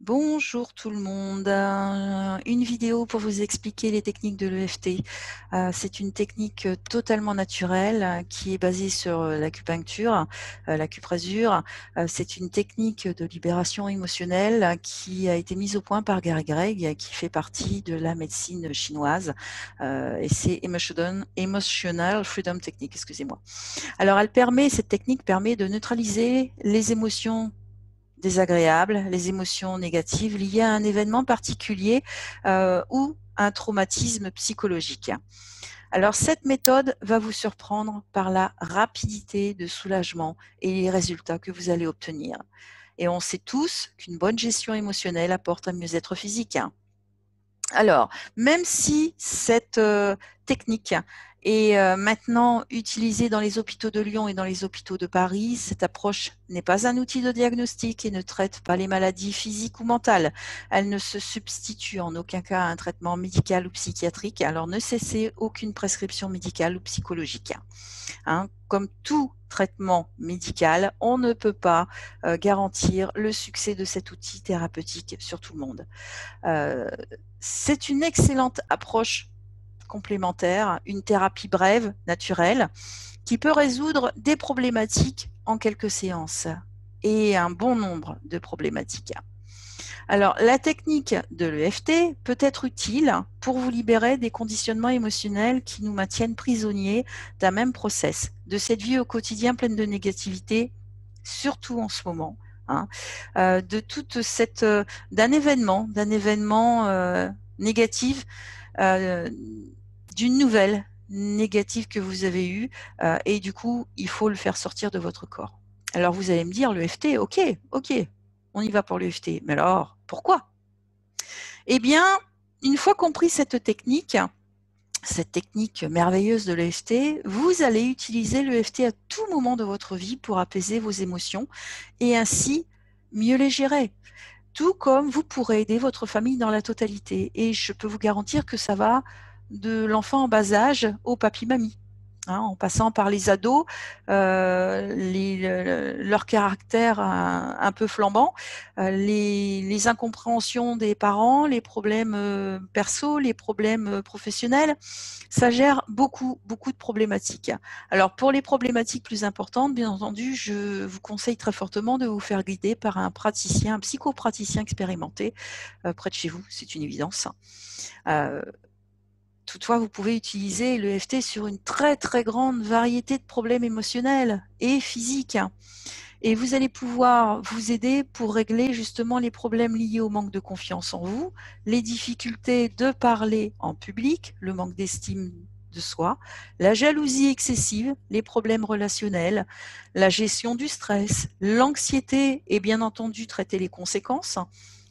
Bonjour tout le monde. Une vidéo pour vous expliquer les techniques de l'EFT. C'est une technique totalement naturelle qui est basée sur l'acupuncture, l'acupressure. C'est une technique de libération émotionnelle qui a été mise au point par Gary Gregg, qui fait partie de la médecine chinoise. Et c'est Emotional Freedom Technique, excusez-moi. Alors, cette technique permet de neutraliser les émotions désagréables, les émotions négatives liées à un événement particulier ou un traumatisme psychologique. Alors cette méthode va vous surprendre par la rapidité de soulagement et les résultats que vous allez obtenir. Et on sait tous qu'une bonne gestion émotionnelle apporte un mieux-être physique. Alors, même si cette technique est maintenant utilisée dans les hôpitaux de Lyon et dans les hôpitaux de Paris, cette approche n'est pas un outil de diagnostic et ne traite pas les maladies physiques ou mentales. Elle ne se substitue en aucun cas à un traitement médical ou psychiatrique, alors ne cessez aucune prescription médicale ou psychologique. Comme tout traitement médical, on ne peut pas garantir le succès de cet outil thérapeutique sur tout le monde. C'est une excellente approche complémentaire, une thérapie brève, naturelle, qui peut résoudre des problématiques en quelques séances et un bon nombre de problématiques. Alors, la technique de l'EFT peut être utile pour vous libérer des conditionnements émotionnels qui nous maintiennent prisonniers d'un même process, de cette vie au quotidien pleine de négativité, surtout en ce moment. De toute cette d'un événement négatif, euh, d'une nouvelle négative que vous avez eue, et du coup il faut le faire sortir de votre corps. Alors vous allez me dire l'EFT, ok, on y va pour l'EFT, mais alors pourquoi? Eh bien, une fois compris cette technique merveilleuse de l'EFT, vous allez utiliser l'EFT à tout moment de votre vie pour apaiser vos émotions et ainsi mieux les gérer. Tout comme vous pourrez aider votre famille dans la totalité. Et je peux vous garantir que ça va de l'enfant en bas âge au papy-mamie. En passant par les ados, leur caractère un peu flambant, les incompréhensions des parents, les problèmes perso, les problèmes professionnels, ça gère beaucoup de problématiques. Alors pour les problématiques plus importantes, bien entendu, je vous conseille très fortement de vous faire guider par un praticien, un psychopraticien expérimenté près de chez vous, c'est une évidence. Toutefois, vous pouvez utiliser l'EFT sur une très grande variété de problèmes émotionnels et physiques. Et vous allez pouvoir vous aider pour régler justement les problèmes liés au manque de confiance en vous, les difficultés de parler en public, le manque d'estime de soi, la jalousie excessive, les problèmes relationnels, la gestion du stress, l'anxiété et bien entendu traiter les conséquences,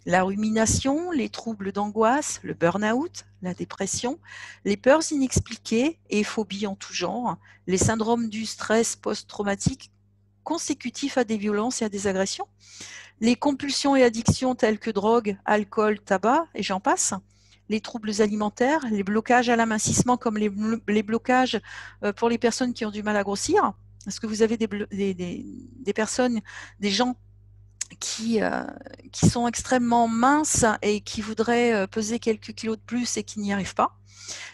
la rumination, les troubles d'angoisse, le burn-out, la dépression, les peurs inexpliquées et phobies en tout genre, les syndromes du stress post-traumatique consécutifs à des violences et à des agressions, les compulsions et addictions telles que drogue, alcool, tabac et j'en passe, les troubles alimentaires, les blocages à l'amincissement comme les blocages pour les personnes qui ont du mal à grossir. Est-ce que vous avez des personnes, des gens qui sont extrêmement minces et qui voudraient peser quelques kilos de plus et qui n'y arrivent pas?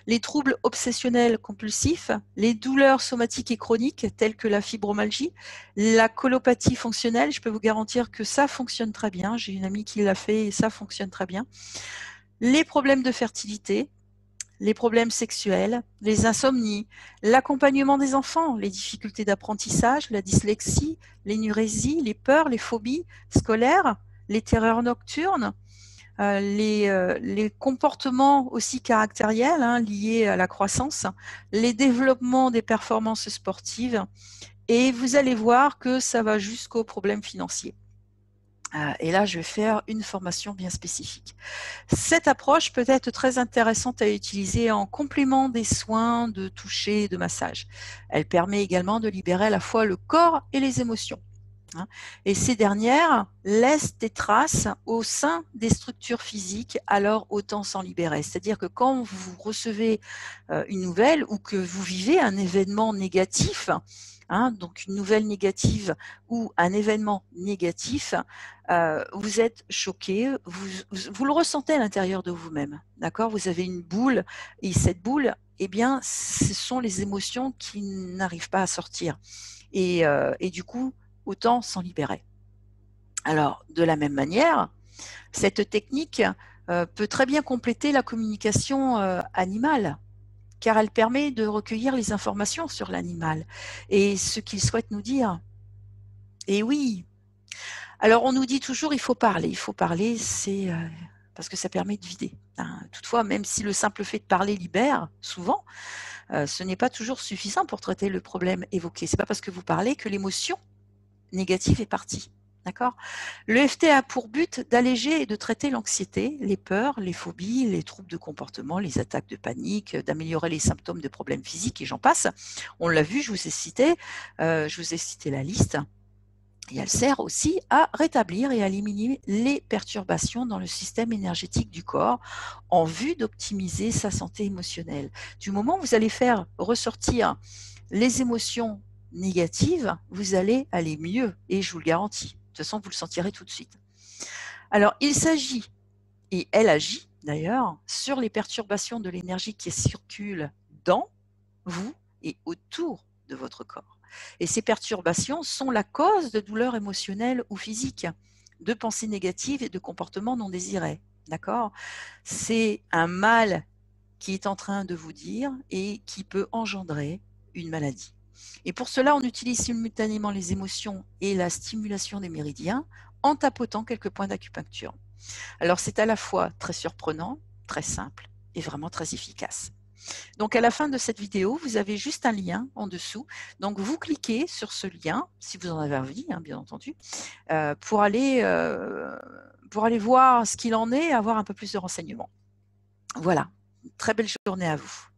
Les troubles obsessionnels compulsifs, les douleurs somatiques et chroniques telles que la fibromyalgie, la colopathie fonctionnelle, je peux vous garantir que ça fonctionne très bien. J'ai une amie qui l'a fait et ça fonctionne très bien. Les problèmes de fertilité, les problèmes sexuels, les insomnies, l'accompagnement des enfants, les difficultés d'apprentissage, la dyslexie, l'énurésie, les peurs, les phobies scolaires, les terreurs nocturnes, les comportements aussi caractériels liés à la croissance, les développements des performances sportives, et vous allez voir que ça va jusqu'aux problèmes financiers. Et là, je vais faire une formation bien spécifique. Cette approche peut être très intéressante à utiliser en complément des soins de toucher et de massage. Elle permet également de libérer à la fois le corps et les émotions. hein. Et ces dernières laissent des traces au sein des structures physiques, alors autant s'en libérer. C'est-à-dire que quand vous recevez une nouvelle ou que vous vivez un événement négatif, hein, donc une nouvelle négative ou un événement négatif, vous êtes choqué, vous le ressentez à l'intérieur de vous-même, d'accord? Vous avez une boule et cette boule, eh bien, ce sont les émotions qui n'arrivent pas à sortir. Et du coup, autant s'en libérer. Alors, de la même manière, cette technique peut très bien compléter la communication animale, car elle permet de recueillir les informations sur l'animal et ce qu'il souhaite nous dire. Et oui, alors on nous dit toujours il faut parler, c'est parce que ça permet de vider, hein. Toutefois, même si le simple fait de parler libère, souvent, ce n'est pas toujours suffisant pour traiter le problème évoqué. C'est pas parce que vous parlez que l'émotion négative est partie. D'accord? L'EFT a pour but d'alléger et de traiter l'anxiété, les peurs, les phobies, les troubles de comportement, les attaques de panique, d'améliorer les symptômes de problèmes physiques et j'en passe. On l'a vu, je vous ai cité la liste. Et elle sert aussi à rétablir et à éliminer les perturbations dans le système énergétique du corps en vue d'optimiser sa santé émotionnelle. Du moment où vous allez faire ressortir les émotions négatives, vous allez aller mieux et je vous le garantis. De toute façon, vous le sentirez tout de suite. Alors, il s'agit, et elle agit d'ailleurs, sur les perturbations de l'énergie qui circulent dans vous et autour de votre corps. Et ces perturbations sont la cause de douleurs émotionnelles ou physiques, de pensées négatives et de comportements non désirés. D'accord? C'est un mal qui est en train de vous dire et qui peut engendrer une maladie. Et pour cela, on utilise simultanément les émotions et la stimulation des méridiens en tapotant quelques points d'acupuncture. Alors c'est à la fois très surprenant, très simple et vraiment très efficace. Donc à la fin de cette vidéo, vous avez juste un lien en dessous. Donc vous cliquez sur ce lien, si vous en avez envie, hein, bien entendu, pour aller voir ce qu'il en est, avoir un peu plus de renseignements. Voilà, très belle journée à vous.